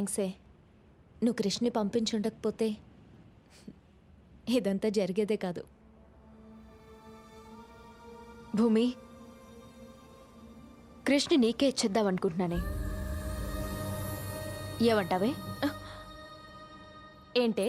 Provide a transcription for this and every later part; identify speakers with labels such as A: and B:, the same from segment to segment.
A: థ్యాంక్సే. నువ్వు కృష్ణని పంపించుండకపోతే ఇదంతా జరిగేదే కాదు.
B: భూమి, కృష్ణ నీకే ఇచ్చేద్దామనుకుంటున్నానే, ఏమంటావే?
A: ఏంటే,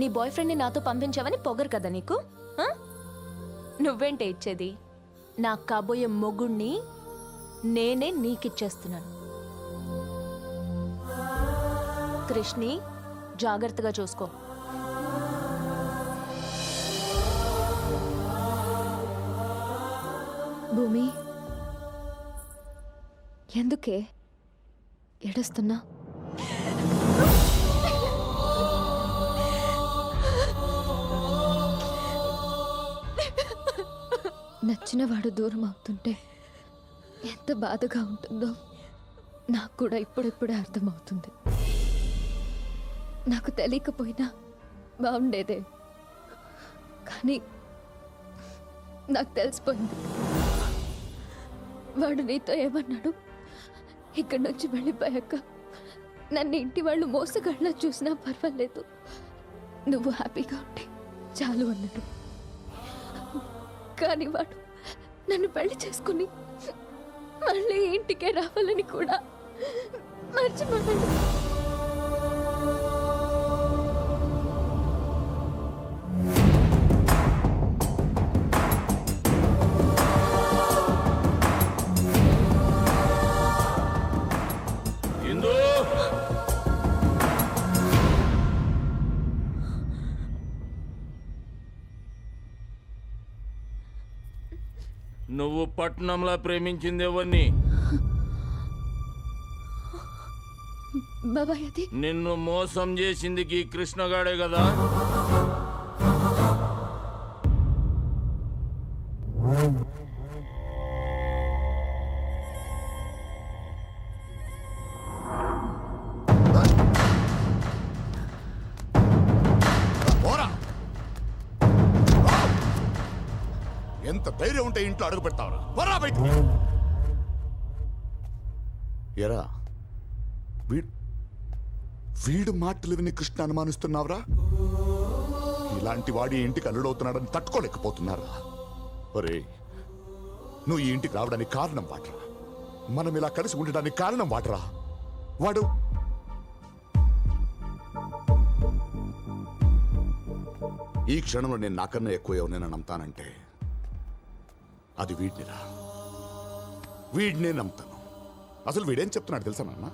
A: నీ బాయ్ ఫ్రెండ్ని నాతో పంపించావని పొగరు కదా నీకు? ఆ? నువ్వేంటే ఇచ్చేది? నాకు కాబోయే మొగుణ్ణి నేనే నీకిచ్చేస్తున్నాను. కృష్ణి జాగ్రత్తగా చూసుకో.
B: భూమి, ఎందుకే ఏడుస్తున్నా? నచ్చినవాడు దూరం అవుతుంటే ఎంత బాధగా ఉంటుందో నాకు కూడా ఇప్పుడిప్పుడే అర్థమవుతుంది. నాకు తెలియకపోయినా బాగుండేదే, కానీ నాకు తెలిసిపోయింది. వాడు నీతో ఏమన్నాడు? ఇక్కడి నుంచి వెళ్ళిపోయాక నన్ను ఇంటి వాళ్ళు మోసగాళ్ళ చూసినా పర్వాలేదు, నువ్వు హ్యాపీగా ఉంటే చాలు అన్నాడు. కానీ వాడు నన్ను పెళ్లి చేసుకుని మళ్ళీ ఇంటికే రావాలని కూడా మర్చిపోయాడు.
C: నువ్వు పట్నంలో ప్రేమించింది ఎవరిని?
B: బాబాయ్, అది
C: నిన్ను మోసం చేసింది ఈ కృష్ణగాడే కదా?
D: ఎంత ధైర్యం ఉంటే ఇంట్లో అడుగు పెడతావరా? పోరా బయటికి. ఎరా, వీడు మాటలు విని కృష్ణ అనుమానిస్తున్నావురా? ఇలాంటి వాడి ఇంటికి అల్లుడవుతున్నాడని తట్టుకోలేకపోతున్నారా? ఒరే, నువ్వు ఈ ఇంటికి రావడానికి కారణం వాటరా? మనం ఇలా కలిసి ఉండడానికి కారణం వాటరా? వాడు ఈ క్షణంలో నేను నాకన్నా ఎక్కువ ఎవరినైనా నమ్ముతానంటే అది వీడినిరా. వీడినే నమ్ముతాను. అసలు వీడేం చెప్తున్నాడు తెలుసా నాన్న?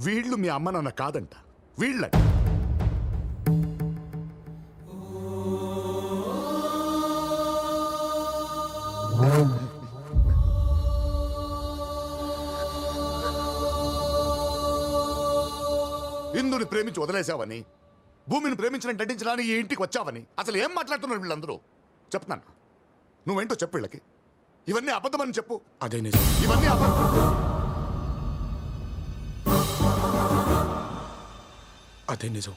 D: వీళ్ళు మీ అమ్మ నాన్న కాదంట, వీళ్ళ. ఇందుని ప్రేమించి వదిలేసావని, భూమిని ప్రేమించిన నటించడానికి ఈ ఇంటికి వచ్చావని అసలు ఏం మాట్లాడుతున్నారు వీళ్ళందరూ? చెప్తున్నాను, నువ్వేంటో చెప్పు వీళ్ళకి. ఇవన్నీ అబద్ధమని చెప్పు.
E: అదే నిజం.
D: ఇవన్నీ అబద్ధం.
E: అదే నిజం.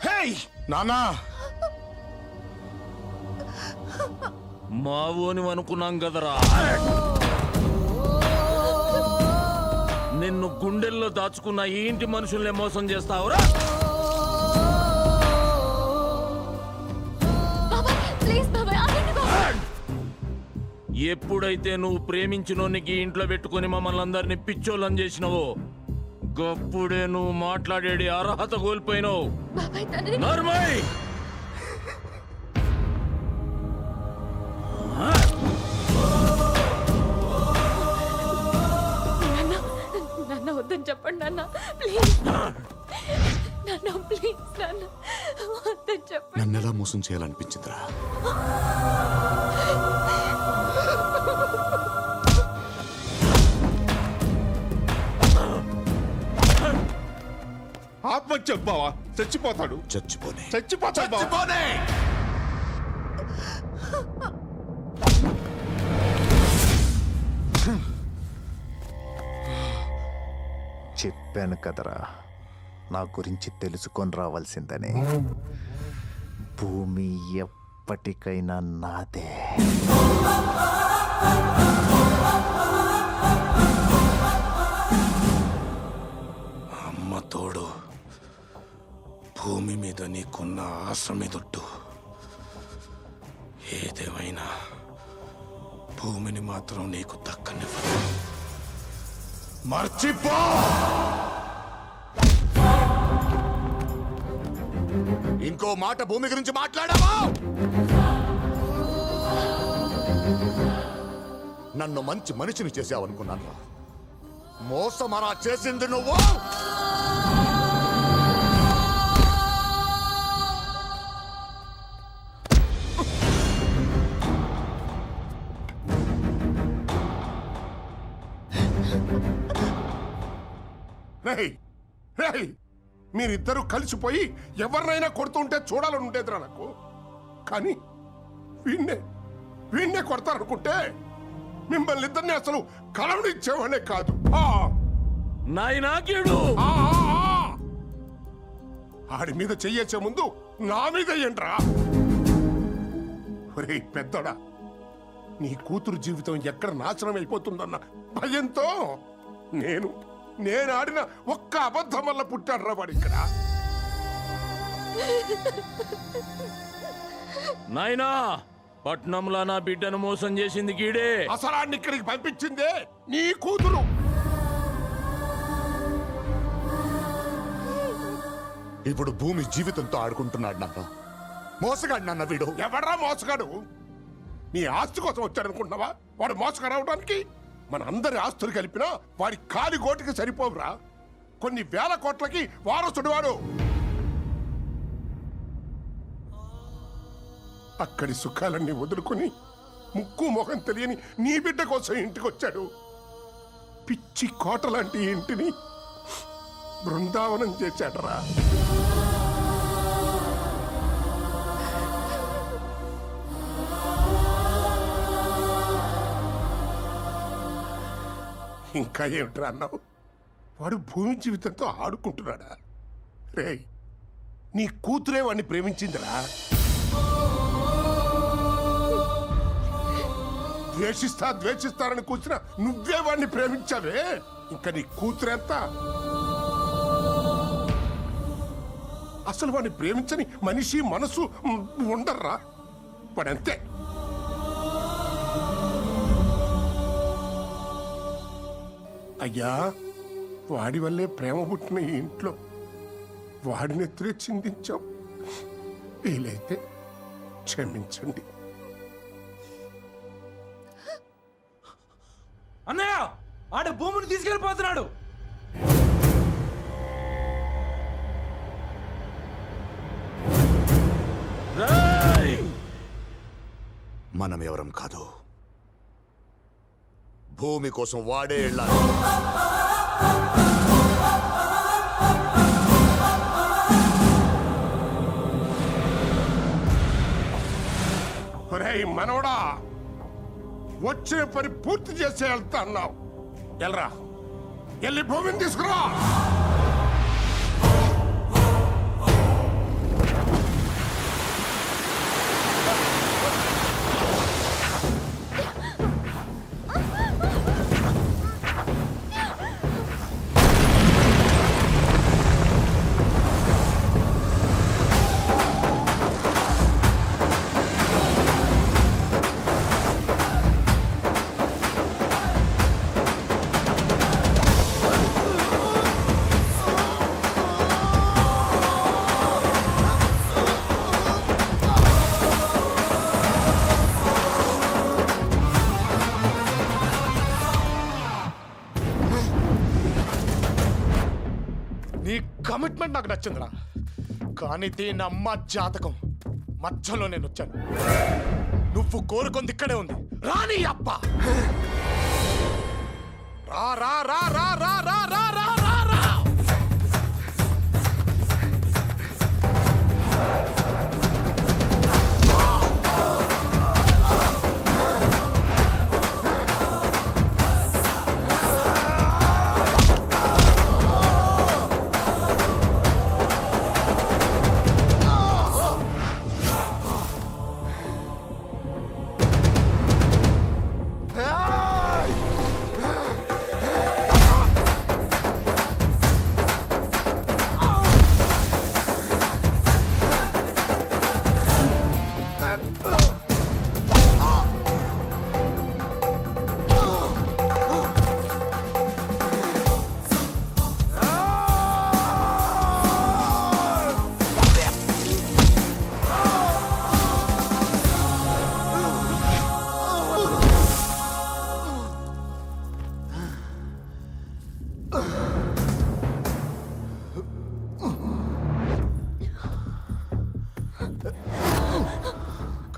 D: హేయ్ నానా,
C: మావోని అనుకున్నాం కదరా. నిన్ను గుండెల్లో దాచుకున్న ఈ ఇంటి మనుషుల్ని మోసం చేస్తావురా? ఎప్పుడైతే నువ్వు ప్రేమించినోనికి ఇంట్లో పెట్టుకుని మమ్మల్ని అందరినీ పిచ్చోళ్ళని చేసినావో గప్పుడే నువ్వు మాట్లాడేది అర్హత కోల్పోయినావు. నర్మయ్,
B: నాన్న వద్దని చెప్పండి నాన్న, ప్లీజ్ నాన్న, ప్లీజ్ నాన్న వద్దని చెప్పండి.
D: నన్ను ఎలా మోసం చేయాలనిపించిందిరా?
E: ఆత్మహత్య బావా, చచ్చిపోతాడు.
D: చచ్చిపోనే.
E: చచ్చిపోతాడు బావా.
F: చెప్పాను కదరా నా గురించి తెలుసుకొని రావాల్సిందని. భూమి ఎప్పటికైనా నాదే.
E: అమ్మ తోడు, భూమి మీద నీకున్న ఆశ మీదొట్టు. ఏదేమైనా భూమిని మాత్రం నీకు దక్కనివ్వదు.
D: మర్చిపో. ఇంకో మాట భూమి గురించి మాట్లాడావా? నన్ను మంచి మనిషిని చేసావనుకున్నాను. మోసమరా చేసింది నువ్వు.
G: రేయ్ రేయ్, మీరిద్దరూ కలిసిపోయి ఎవరినైనా కొడుతుంటే చూడాలని ఉండేదిరా నాకు. కానీ వీణ్ణే కొడతారనుకుంటే మిమ్మల్ని ఇద్దరిని అసలు కలవనిచ్చేవాడే కాదు.
C: నాయనా కీడు.
G: ఆడి మీద చెయ్యేసే ముందు నా మీద ఏంట్రా? ఒరేయ్ పెద్దడా, నీ కూతురు జీవితం ఎక్కడ నాశనం అయిపోతుందన్న భయంతో నేను ఆడిన ఒక్క అబద్ధం వల్ల పుట్టాడురా వాడు ఇక్కడ.
C: నాయనా, పట్నంలో నా బిడ్డను మోసం చేసింది గీడే.
G: అసలు ఆడిని ఇక్కడికి పంపించిందే నీ కూతురు.
D: ఇప్పుడు భూమి జీవితంతో ఆడుకుంటున్నాడు నాన్న. మోసగాడు నాన్న వీడు.
G: ఎవడ్రా మోసగాడు? నీ ఆస్తి కోసం వచ్చాడనుకుంటున్నావా వాడు మోసగాడు అవడానికి? మన అందరి ఆస్తులు కలిపినా వాడి కాలి గోటికి సరిపోవురా. కొన్ని వేల కోట్లకి వారసుడు వాడు. అక్కడి సుఖాలన్నీ వదులుకొని ముక్కు మొహం తెలియని నీ బిడ్డ కోసం ఇంటికి వచ్చాడు. పిచ్చి కోట లాంటి ఇంటిని బృందావనం చేశాడరా. ఇంకా ఏమిట్రా అన్నావు? వాడు భూమి జీవితంతో ఆడుకుంటున్నాడా? రేయ్, నీ కూతురే వాడిని ప్రేమించిందిరా. ద్వేషిస్తారని కూర్చున్నా నువ్వే వాడిని ప్రేమించావే. ఇంకా నీ కూతురెంత? అసలు వాడిని ప్రేమించని మనిషి మనసు ఉండర్రా. వాడంతే. అయ్యా, వాడి వల్లే ప్రేమ పుట్టిన ఈ ఇంట్లో వాడిని ఎత్తురే చిందించాం. వీలైతే క్షమించండి.
H: అన్నయ్య, ఆడ భూమిని తీసుకెళ్ళిపోతున్నాడు.
D: మనం ఎవరం కాదు. భూమి కోసం వాడే వెళ్ళాలి.
G: ఒరేయ్ మనవడా, వచ్చిన పని పూర్తి చేసే వెళ్తా అన్నావు. వెళ్ళరా, వెళ్ళి భూమిని తీసుకురా.
D: నీ కమిట్మెంట్ నాకు నచ్చిందిరా. కానీ దీని అమ్మ జాతకం మధ్యలో నేను వచ్చాను. నువ్వు కోరుకుంది ఇక్కడే ఉంది. రాని అప్ప రా రా రా రా రా రా రా రా రా రా.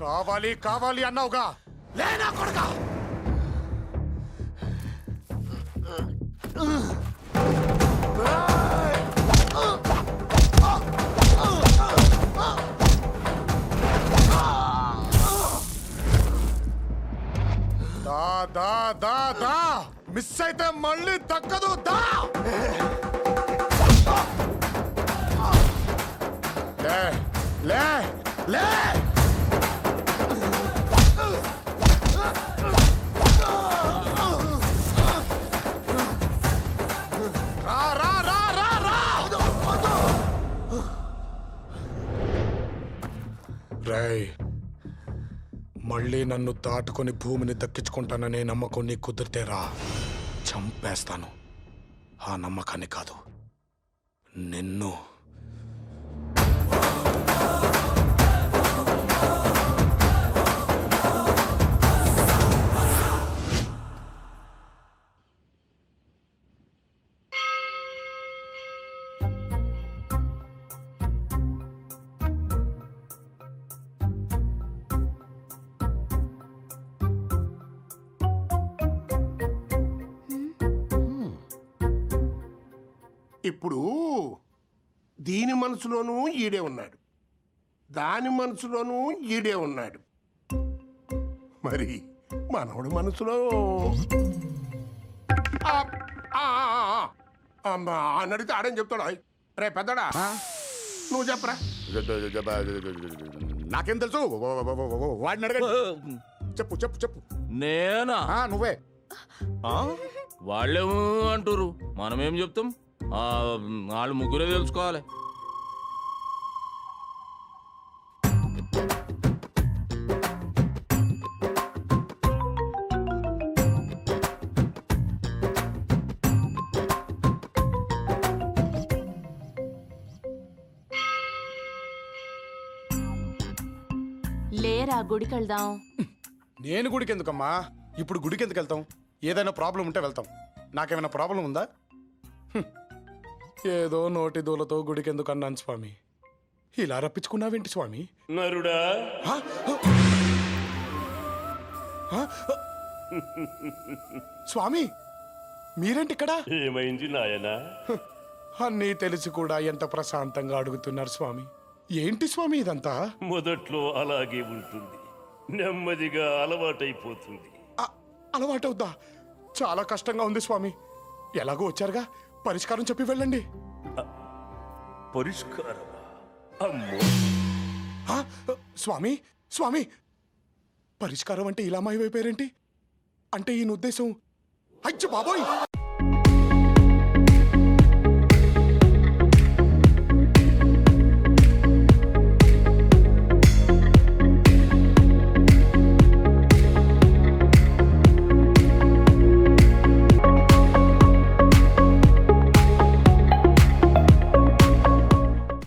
F: కావాలి కావాలి అన్నావుగా లేనా కొడకా దా దా దా దా మిస్ అయితే మళ్ళీ దక్కదు దా లే లే లే రా రా రా రా రా
E: రేయ్ మళ్ళీ నన్ను దాటుకొని భూమిని దక్కించుకుంటాననే నమ్మకం నీకు కుదిరితేరా చంపేస్తాను. ఆ నమ్మకాన్ని కాదు, నిన్ను.
G: ఇప్పుడు దీని మనసులోనూ ఈడే ఉన్నాడు, దాని మనసులోనూ ఈడే ఉన్నాడు. మరి మనవడి మనసులో అని అడిగితే ఆడేం చెప్తాడా? రే పెద్దడా, నువ్వు చెప్పరా.
D: నాకేం తెలుసు, వాడిని అడగండి. చెప్పు చెప్పు చెప్పు.
C: నేనా?
D: నువ్వే.
C: వాళ్ళేమో అంటారు, మనమేం చెప్తాం? వాళ్ళు ముగ్గురే తెలుసుకోవాలి.
A: లేరా గుడికి వెళ్దాం.
I: నేను గుడికి ఎందుకమ్మా? ఇప్పుడు గుడికి ఎందుకు వెళ్తాం? ఏదైనా ప్రాబ్లం ఉంటే వెళ్తాం. నాకేమైనా ప్రాబ్లం ఉందా? ఏదో నోటి దూలతో గుడికి ఎందుకు అన్నాను స్వామి. ఇలా రప్పించుకున్నావేంటి స్వామి?
J: నరుడా,
I: హ? హ? స్వామి మీరేంటి ఇక్కడ?
J: ఏమైంది నాయనా?
I: అన్నీ తెలిసి కూడా ఎంత ప్రశాంతంగా అడుగుతున్నారు స్వామి. ఏంటి స్వామి ఇదంతా?
J: మొదట్లో అలాగే ఉంటుంది, నెమ్మదిగా అలవాటైపోతుంది.
I: అలవాటవుద్దా? చాలా కష్టంగా ఉంది స్వామి. ఎలాగో వచ్చారుగా, పరిష్కారం చెప్పి వెళ్ళండి.
J: పరిష్కారమా? అమ్మో,
I: హ? స్వామి స్వామి పరిష్కారం అంటే ఇలా మాయమైపోయారేంటి? అంటే ఈయన ఉద్దేశం అయ్య బాబోయ్